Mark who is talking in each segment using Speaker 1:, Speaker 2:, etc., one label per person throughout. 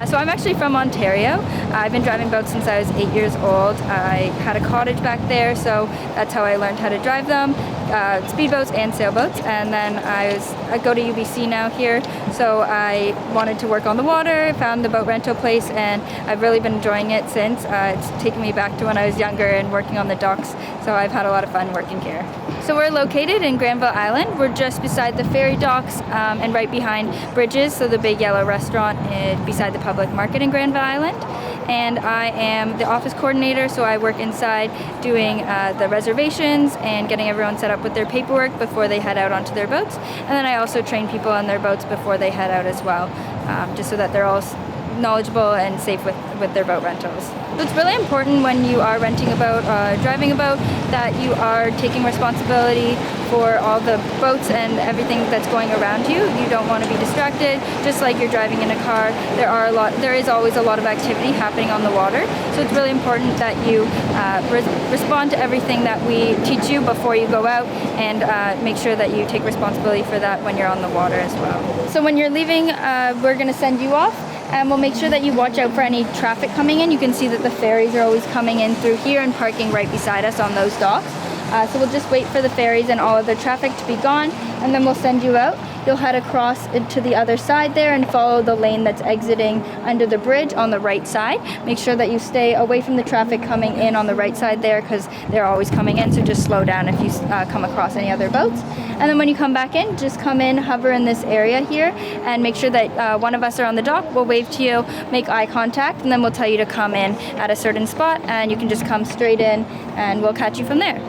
Speaker 1: So I'm actually from Ontario. I've been driving boats since I was 8 years old. I had a cottage back there, so that's how I learned how to drive them, speedboats and sailboats. And then I go to UBC now here, so I wanted to work on the water, found the boat rental place, and I've really been enjoying it since. It's taken me back to when I was younger and working on the docks, so I've had a lot of fun working here. So we're located in Granville Island. We're just beside the ferry docks and right behind Bridges, so the big yellow restaurant beside the public market in Granville Island. And I am the office coordinator, so I work inside doing the reservations and getting everyone set up with their paperwork before they head out onto their boats. And then I also train people on their boats before they head out as well, just so that they're all knowledgeable and safe with their boat rentals. So it's really important when you are renting a boat, driving a boat, that you are taking responsibility for all the boats and everything that's going around you. You don't want to be distracted, just like you're driving in a car. There is always a lot of activity happening on the water, so it's really important that you respond to everything that we teach you before you go out, and make sure that you take responsibility for that when you're on the water as well. So when you're leaving, we're going to send you off, and we'll make sure that you watch out for any traffic coming in. You can see that the ferries are always coming in through here and parking right beside us on those docks. So we'll just wait for the ferries and all of the traffic to be gone, and then we'll send you out. You'll head across to the other side there and follow the lane that's exiting under the bridge on the right side. Make sure that you stay away from the traffic coming in on the right side there, because they're always coming in, so just slow down if you come across any other boats. And then when you come back in, just come in, hover in this area here, and make sure that one of us are on the dock. We'll wave to you, make eye contact, and then we'll tell you to come in at a certain spot, and you can just come straight in and we'll catch you from there.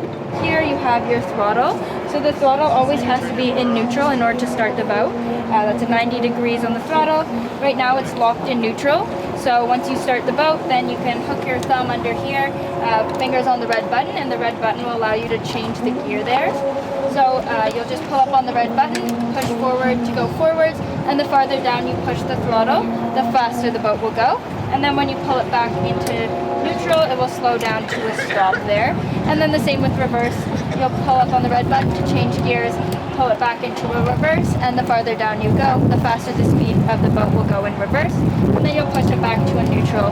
Speaker 1: Here you have your throttle. So the throttle always has to be in neutral in order to start the boat. That's a 90 degrees on the throttle. Right now it's locked in neutral. So once you start the boat, then you can hook your thumb under here, fingers on the red button, and the red button will allow you to change the gear there. So you'll just pull up on the red button, push forward to go forwards, and the farther down you push the throttle, the faster the boat will go. And then when you pull it back into neutral, it will slow down to a stop there. And then the same with reverse. You'll pull up on the red button to change gears, pull it back into a reverse, and the farther down you go, the faster the speed of the boat will go in reverse. And then you'll push it back to a neutral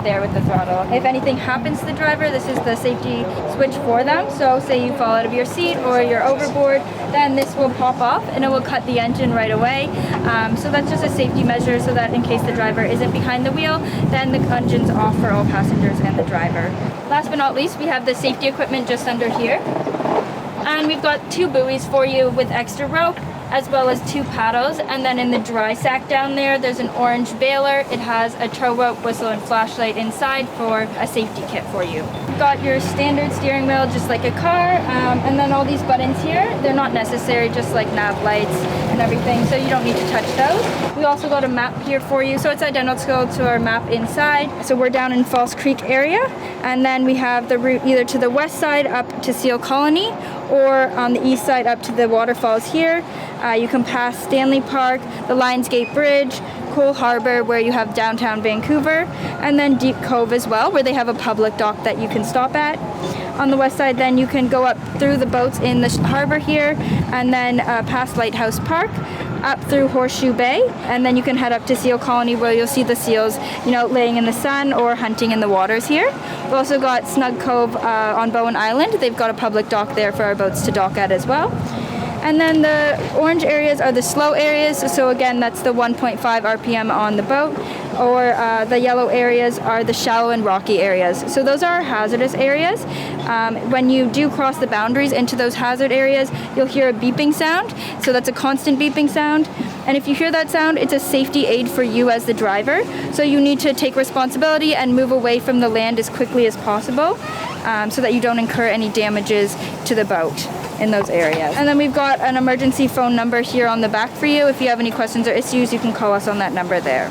Speaker 1: there with the throttle. If anything happens to the driver, this is the safety switch for them. So say you fall out of your seat or you're overboard, then this will pop off and it will cut the engine right away. So that's just a safety measure, so that in case the driver isn't behind the wheel, then the engine's off for all passengers and the driver. Last but not least, we have the safety equipment just under here. And we've got 2 buoys for you with extra rope, as well as 2 paddles. And then in the dry sack down there's an orange baler. It has a tow rope, whistle, and flashlight inside for a safety kit for you. You've got your standard steering wheel, just like a car, and then all these buttons here, they're not necessary, just like nav lights and everything, so you don't need to touch those. We also got a map here for you, so it's identical to our map inside. So we're down in False Creek area, and then we have the route either to the west side up to Seal Colony, or on the east side up to the waterfalls here. You can pass Stanley Park, the Lionsgate Bridge, Cole Harbour, where you have downtown Vancouver, and then Deep Cove as well, where they have a public dock that you can stop at. On the west side, then you can go up through the boats in the harbour here, and then past Lighthouse Park, up through Horseshoe Bay, and then you can head up to Seal Colony, where you'll see the seals, laying in the sun or hunting in the waters here. We've also got Snug Cove on Bowen Island. They've got a public dock there for our boats to dock at as well. And then the orange areas are the slow areas, so again, that's the 1.5 RPM on the boat, or the yellow areas are the shallow and rocky areas. So those are our hazardous areas. When you do cross the boundaries into those hazard areas, you'll hear a beeping sound, so that's a constant beeping sound. And if you hear that sound, it's a safety aid for you as the driver, so you need to take responsibility and move away from the land as quickly as possible, so that you don't incur any damages to the boat in those areas. And then we've got an emergency phone number here on the back for you. If you have any questions or issues, you can call us on that number there.